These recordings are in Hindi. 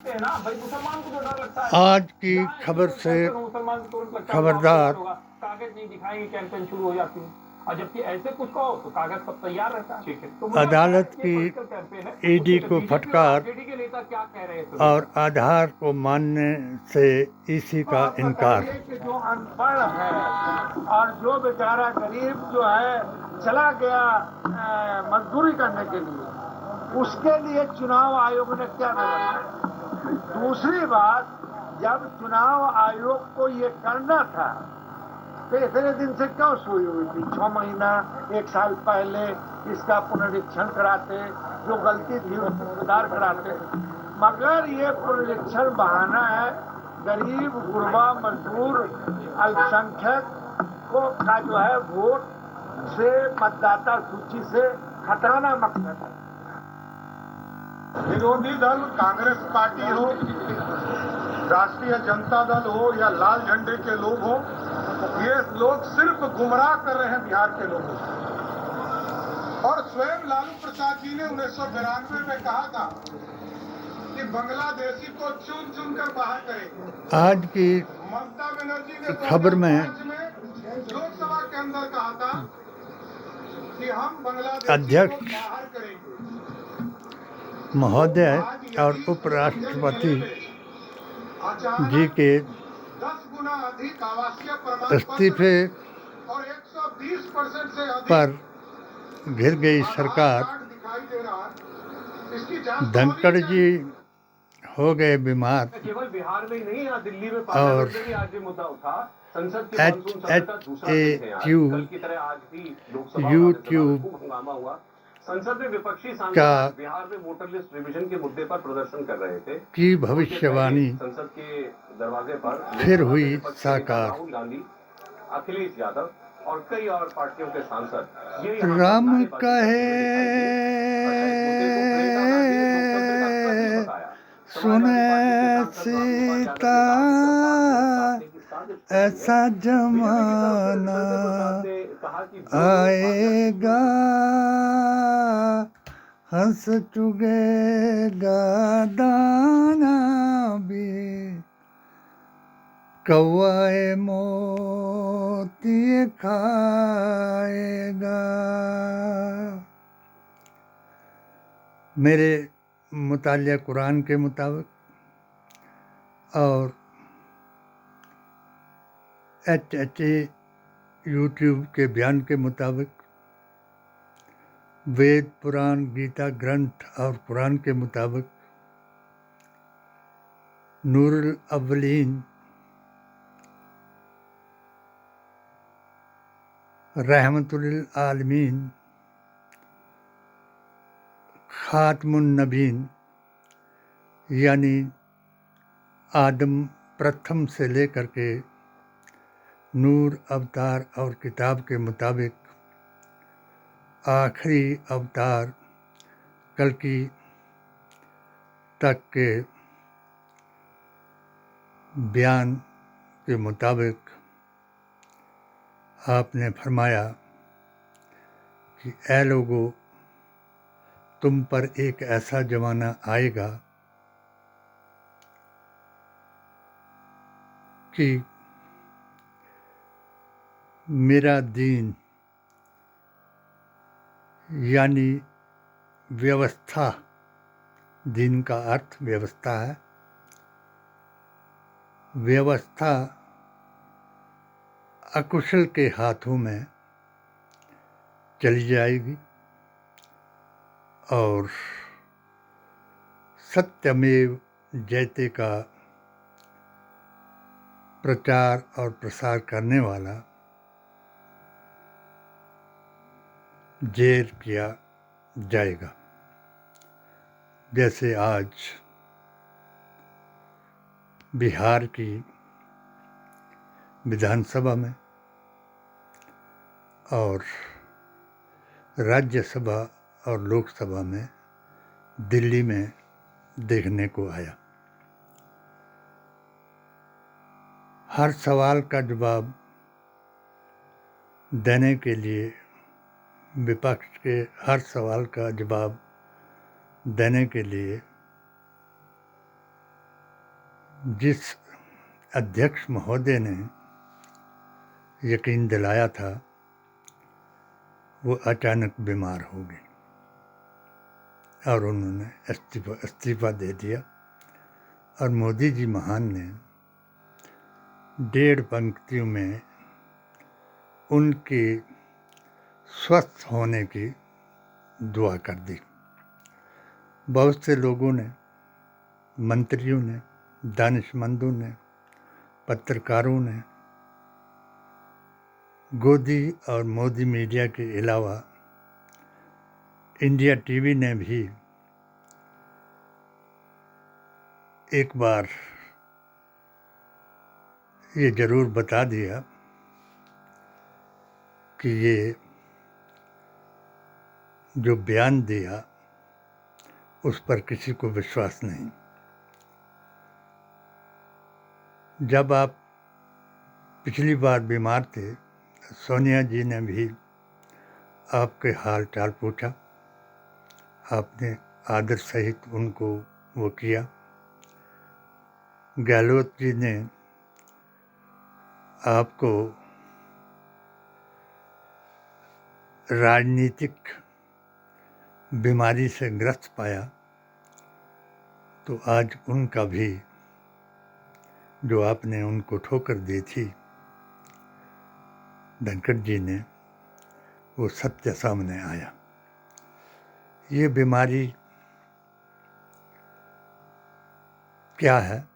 आज की खबर से खबरदार। कागज नहीं दिखाएंगे, कैंपेन शुरू हो जाती है। और जबकि ऐसे कुछ कहो तो कागज सब तैयार रहता है। ठीक है, तो अदालत की ईडी को फटकार के नेता क्या कह रहे हैं और आधार को मानने से ईसी का इनकार। जो अनपढ़ है और जो बेचारा गरीब जो है चला गया मजदूरी करने के लिए, उसके लिए चुनाव आयोग ने क्या व्यवस्था। दूसरी बात, जब चुनाव आयोग को ये करना था तो इतने दिन से क्यों सोई हुई थी? 6 महीना 1 साल पहले इसका पुनरीक्षण कराते, जो गलती थी उसको सुधार कराते। मगर ये पुनरीक्षण बहाना है। गरीब, गुरबा, मजदूर, अल्पसंख्यक को का जो है वोट से, मतदाता सूची से हटाना मकसद है। विरोधी दल कांग्रेस पार्टी हो, राष्ट्रीय जनता दल हो या लाल झंडे के लोग हो, ये लोग सिर्फ गुमराह कर रहे हैं बिहार के लोगों को। और स्वयं लालू प्रसाद जी ने 1992 में कहा था कि बांग्लादेशी को चुन चुन कर बाहर करेंगे। आज की ममता बनर्जी ने खबर में लोकसभा के अंदर कहा था कि हम बांग्लादेशी अध्यक्ष को बाहर करेंगे। महोदय और उपराष्ट्रपति जी के 10 गुना अधिक आवासीय प्रमाण इस्तीफे और 120% से अधिक पर घिर गई सरकार। दिखाई दे रहा है। इसकी जांच धनखड़ जी हो गए बीमार केवल बिहार में ही नहीं, यहाँ दिल्ली में और पार्लियामेंट में भी आज ये मुद्दा उठा। संसद के मानसून सत्र का दूसरा दिन है आज। कल की तरह आज भी लोकसभा YouTube में खूब हंगामा हुआ। संसद में विपक्षी सांसद का बिहार में वोटर लिस्ट रिवीजन के मुद्दे पर प्रदर्शन कर रहे थे। की भविष्यवाणी संसद के दरवाजे पर फिर हुई साकार। राहुल गांधी, अखिलेश यादव और कई और पार्टियों के सांसद राम कहे सुने सीता ऐसा जमाना आएगा, हंस चुगेगा दाना भी, कौए मोती खाएगा। मेरे मुतालिया कुरान के मुताबिक और HHA YouTube के बयान के मुताबिक, वेद, पुराण, गीता ग्रंथ और कुरान के मुताबिक नूरुल अव्वलीन रहमतुल आलमीन खातमुन नबीन यानी आदम प्रथम से लेकर के नूर अवतार और किताब के मुताबिक आखिरी अवतार कल्कि तक के बयान के मुताबिक आपने फरमाया कि ऐ लोगों, तुम पर एक ऐसा ज़माना आएगा कि मेरा दीन यानी व्यवस्था, दीन का अर्थ व्यवस्था है, व्यवस्था अकुशल के हाथों में चली जाएगी और सत्यमेव जयते का प्रचार और प्रसार करने वाला जेर किया जाएगा। जैसे आज बिहार की विधानसभा में और राज्यसभा और लोकसभा में दिल्ली में देखने को आया। हर सवाल का जवाब देने के लिए, विपक्ष के हर सवाल का जवाब देने के लिए जिस अध्यक्ष महोदय ने यकीन दिलाया था वो अचानक बीमार हो गए और उन्होंने इस्तीफा दे दिया। और मोदी जी महान ने 1.5 पंक्तियों में उनके स्वस्थ होने की दुआ कर दी। बहुत से लोगों ने, मंत्रियों ने, दानिशमंदों ने, पत्रकारों ने, गोदी और मोदी मीडिया के अलावा इंडिया टीवी ने भी एक बार ये ज़रूर बता दिया कि ये जो बयान दिया उस पर किसी को विश्वास नहीं। जब आप पिछली बार बीमार थे, सोनिया जी ने भी आपके हाल चाल पूछा, आपने आदर सहित उनको वो किया। गहलोत जी ने आपको राजनीतिक बीमारी से ग्रस्त पाया, तो आज उनका भी जो आपने उनको ठोकर दी थी धनखड़ जी ने, वो सत्य सामने आया। ये बीमारी क्या है?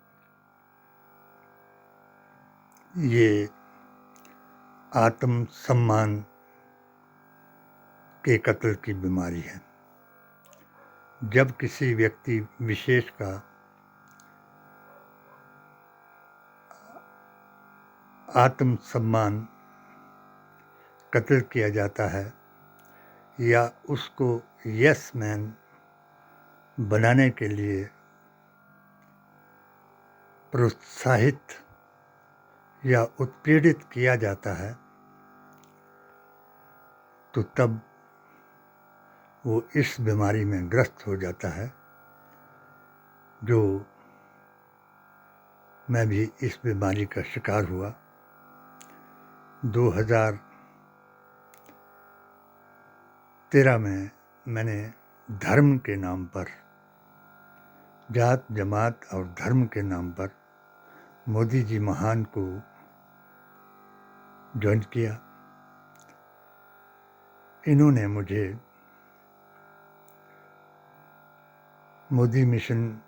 ये आत्म सम्मान के कत्ल की बीमारी है। जब किसी व्यक्ति विशेष का आत्म सम्मान कत्ल किया जाता है या उसको यस मैन बनाने के लिए प्रोत्साहित या उत्पीड़ित किया जाता है, तो तब वो इस बीमारी में ग्रस्त हो जाता है, जो मैं भी इस बीमारी का शिकार हुआ। 2013 में मैंने धर्म के नाम पर, जात जमात और धर्म के नाम पर मोदी जी महान को ज्वाइन किया। इन्होंने मुझे मोदी मिशन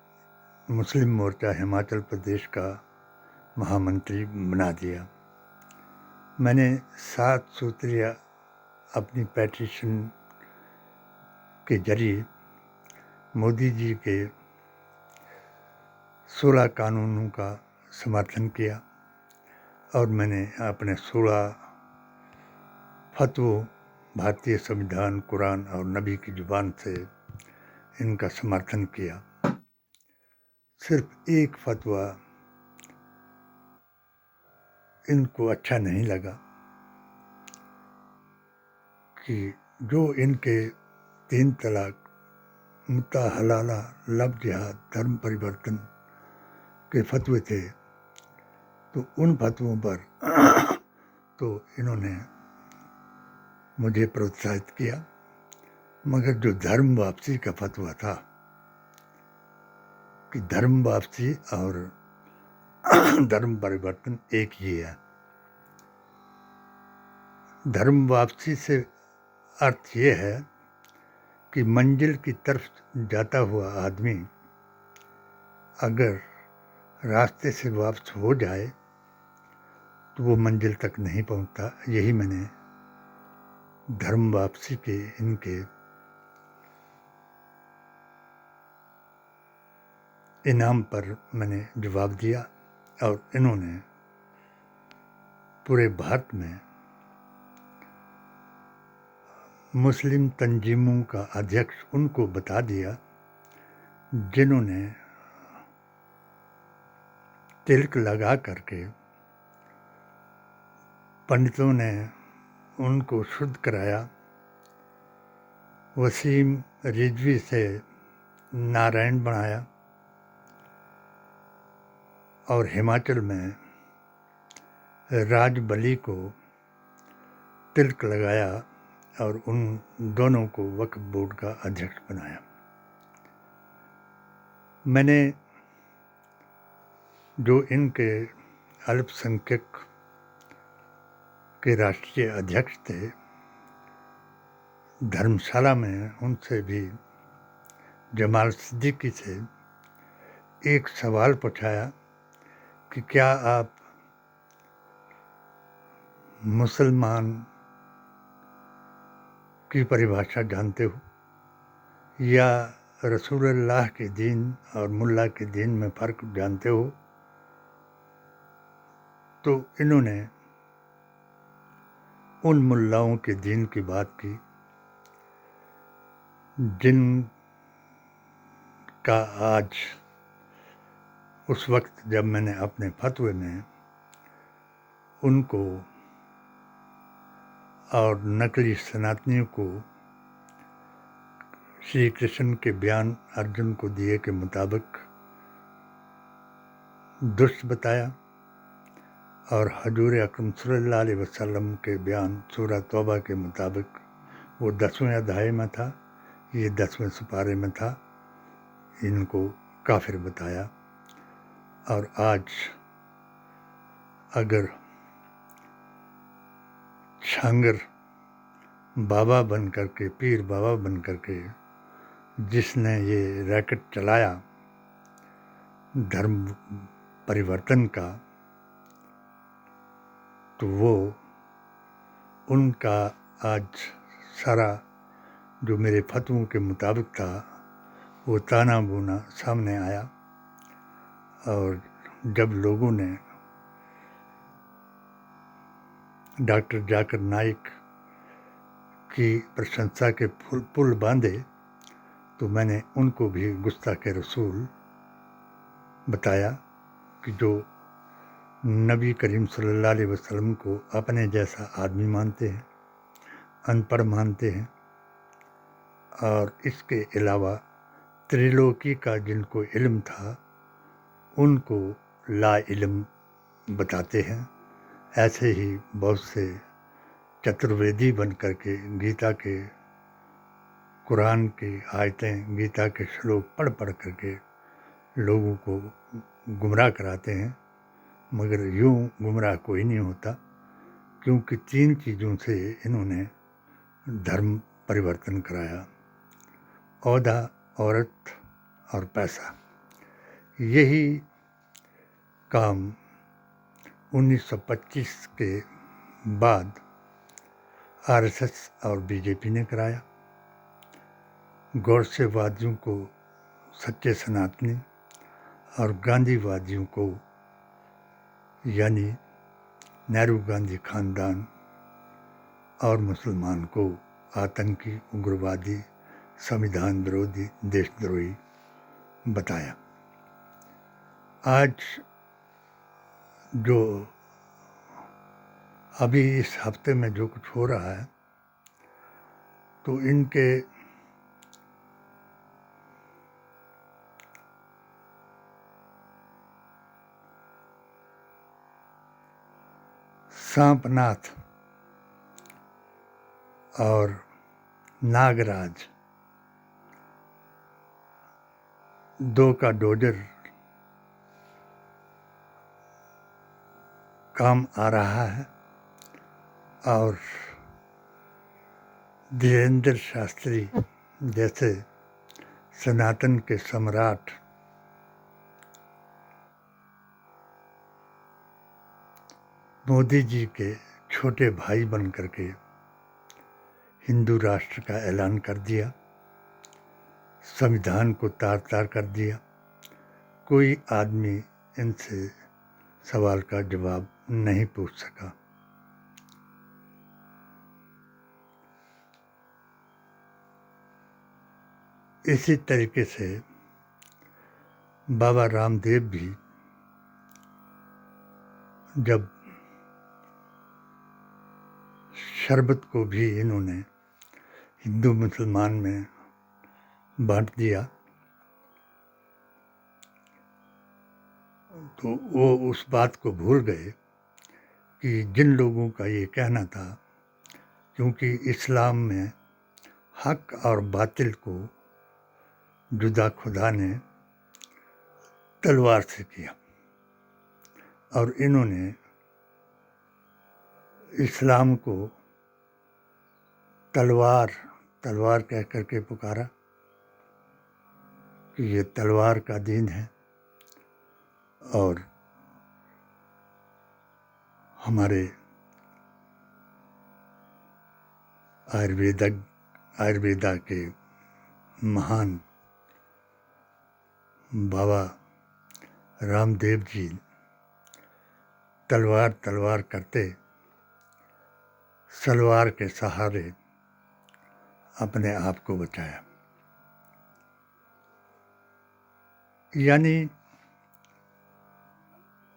मुस्लिम मोर्चा हिमाचल प्रदेश का महामंत्री बना दिया। मैंने 7 सूत्रीय अपनी पेटिशन के जरिए मोदी जी के 16 कानूनों का समर्थन किया और मैंने अपने 16 फतवों, भारतीय संविधान, कुरान और नबी की जुबान से इनका समर्थन किया। सिर्फ एक फतवा इनको अच्छा नहीं लगा कि जो इनके 3 तलाक, मुत्ता हलाला, लव जिहाद, धर्म परिवर्तन के फतवे थे, तो उन फतवों पर तो इन्होंने मुझे प्रोत्साहित किया, मगर जो धर्म वापसी का फतवा था कि धर्म वापसी और धर्म परिवर्तन एक ही है। धर्म वापसी से अर्थ ये है कि मंजिल की तरफ जाता हुआ आदमी अगर रास्ते से वापस हो जाए तो वो मंजिल तक नहीं पहुंचता। यही मैंने धर्म वापसी के इनके इनाम पर मैंने जवाब दिया और इन्होंने पूरे भारत में मुस्लिम तंजीमों का अध्यक्ष उनको बता दिया जिन्होंने तिलक लगा करके पंडितों ने उनको शुद्ध कराया। वसीम रिजवी से नारायण बनाया और हिमाचल में राजबली को तिलक लगाया और उन दोनों को वक्फ बोर्ड का अध्यक्ष बनाया। मैंने जो इनके अल्पसंख्यक के राष्ट्रीय अध्यक्ष थे धर्मशाला में, उनसे भी जमाल सिद्दीकी से एक सवाल पूछाया कि क्या आप मुसलमान की परिभाषा जानते हो या रसूलुल्लाह के दीन और मुल्ला के दीन में फ़र्क जानते हो? तो इन्होंने उन मुल्लाओं के दीन की बात की जिन का आज उस वक्त जब मैंने अपने फतवे में उनको और नकली सनातनियों को श्री कृष्ण के बयान अर्जुन को दिए के मुताबिक दुष्ट बताया और हजूर अकरम सल्लल्लाहु अलैहि वसल्लम के बयान सूरह तौबा के मुताबिक वो 10वें अध्याय में था, ये 10वें सुपारे में था, इनको काफिर बताया। और आज अगर छांगर बाबा बन करके, पीर बाबा बन करके जिसने ये रैकेट चलाया धर्म परिवर्तन का, तो वो उनका आज सारा जो मेरे फतवों के मुताबिक था वो ताना बोना सामने आया। और जब लोगों ने डॉक्टर जाकिर नाइक की प्रशंसा के पुल बांधे तो मैंने उनको भी गुस्ताखे रसूल बताया कि जो नबी करीम सल्लल्लाहु अलैहि वसल्लम को अपने जैसा आदमी मानते हैं, अनपढ़ मानते हैं और इसके अलावा त्रिलोकी का जिनको इल्म था उनको ला इल्म बताते हैं। ऐसे ही बहुत से चतुर्वेदी बन करके गीता के, कुरान की आयतें, गीता के श्लोक पढ़ करके लोगों को गुमराह कराते हैं, मगर यूँ गुमराह कोई नहीं होता, क्योंकि 3 चीज़ों से इन्होंने धर्म परिवर्तन कराया: औहदा, औरत और पैसा। यही काम 1925 के बाद आरएसएस और बीजेपी ने कराया। गौरसेवादियों को सच्चे सनातनी और गांधीवादियों को यानी नेहरू गांधी खानदान और मुसलमान को आतंकी, उग्रवादी, संविधान विरोधी, देशद्रोही बताया। आज जो अभी इस हफ्ते में जो कुछ हो रहा है तो इनके सांपनाथ और नागराज 2 का डोजर काम आ रहा है और धीरेंद्र शास्त्री जैसे सनातन के सम्राट मोदी जी के छोटे भाई बन करके हिंदू राष्ट्र का ऐलान कर दिया, संविधान को तार-तार कर दिया। कोई आदमी इनसे सवाल का जवाब नहीं पूछ सका। इसी तरीके से बाबा रामदेव भी जब शरबत को भी इन्होंने हिंदू मुसलमान में बांट दिया तो वो उस बात को भूल गए कि जिन लोगों का ये कहना था, क्योंकि इस्लाम में हक और बातिल को जुदा खुदा ने तलवार से किया, और इन्होंने इस्लाम को तलवार कह करके पुकारा कि ये तलवार का दीन है। और हमारे आयुर्वेदा के महान बाबा रामदेव जी तलवार करते सलवार के सहारे अपने आप को बचाया। यानी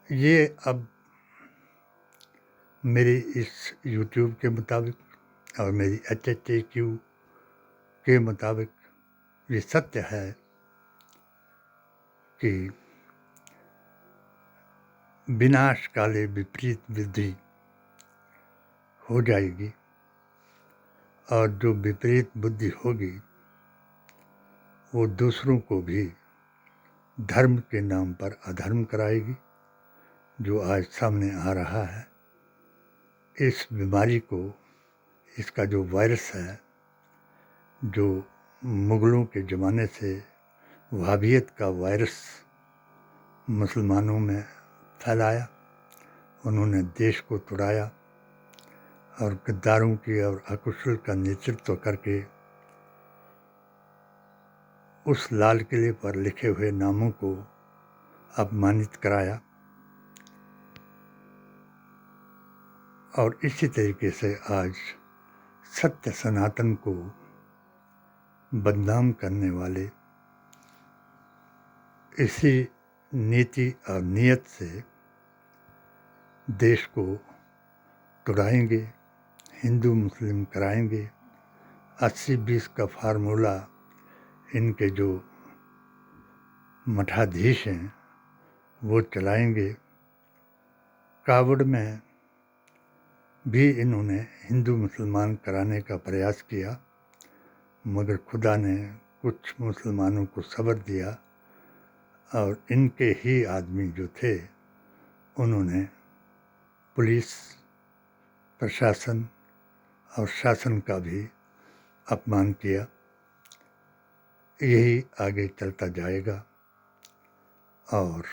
ये अब मेरी इस YouTube के मुताबिक और मेरी HHAQ के मुताबिक ये सत्य है कि विनाश काले विपरीत बुद्धि हो जाएगी, और जो विपरीत बुद्धि होगी वो दूसरों को भी धर्म के नाम पर अधर्म कराएगी, जो आज सामने आ रहा है। इस बीमारी को, इसका जो वायरस है, जो मुग़लों के ज़माने से वहाबियत का वायरस मुसलमानों में फैलाया, उन्होंने देश को तुड़ाया और गद्दारों की और अकुशल का नेतृत्व करके उस लाल किले पर लिखे हुए नामों को अपमानित कराया। और इसी तरीके से आज सत्य सनातन को बदनाम करने वाले इसी नीति और नियत से देश को तुड़ाएंगे, हिंदू मुस्लिम कराएंगे। 80-20 का फार्मूला इनके जो मठाधीश हैं वो चलाएंगे। कावड़ में भी इन्होंने हिंदू मुसलमान कराने का प्रयास किया, मगर खुदा ने कुछ मुसलमानों को सब्र दिया, और इनके ही आदमी जो थे उन्होंने पुलिस, प्रशासन और शासन का भी अपमान किया। यही आगे चलता जाएगा। और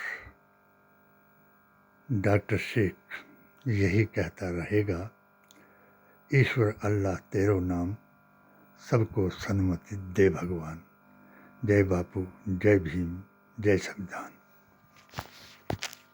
डॉक्टर शेख यही कहता रहेगा, ईश्वर अल्लाह तेरो नाम, सबको सन्मति दे भगवान। जय बापू, जय भीम, जय संविधान।